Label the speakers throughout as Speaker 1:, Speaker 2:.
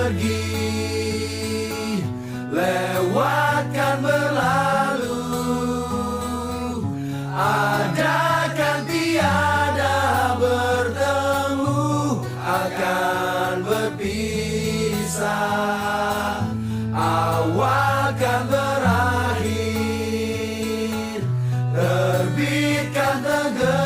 Speaker 1: pergi, lewatkan berlalu, adakan tiada bertemu, akan berpisah, awalkan berakhir, terbitkan tenggelam,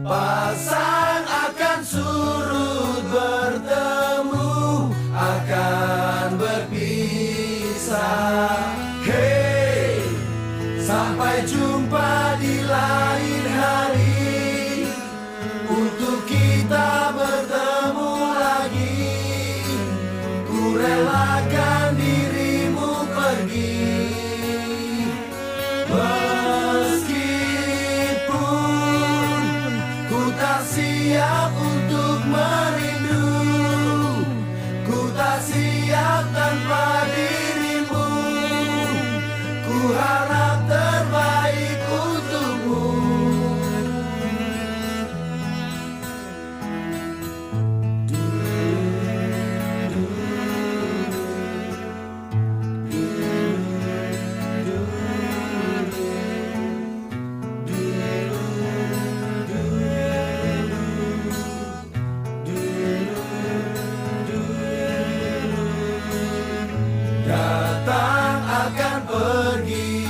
Speaker 1: pasang akan surut, bertemu akan berpisah. Hey, sampai jumpa di lain hari, untuk kita bertemu lagi. Ku relakan dirimu pergi, meskipun ku tak siap untuk merindu, ku tak siap tanpa dirimu. Ku harap terbaik untukmu. Datang akan pergi,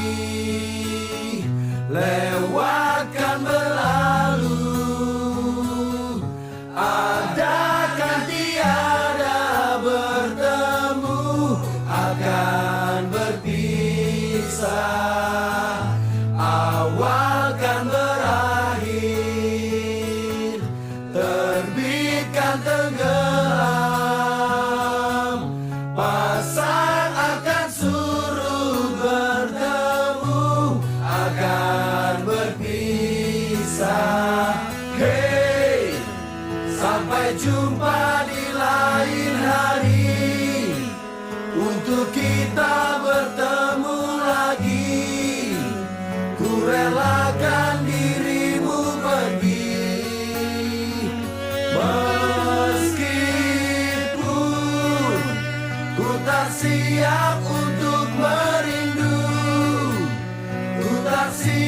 Speaker 1: lewatkan berlalu, adakan tiada bertemu, akan berpisah, awalkan berakhir, terbitkan tenggelam, pasang akan surut, bertemu akan berpisah. Hey, sampai jumpa di lain hari, untuk kita bertemu lagi. Ku relakan dirimu pergi, meskipun ku tak siap untuk merindu, ku tak siap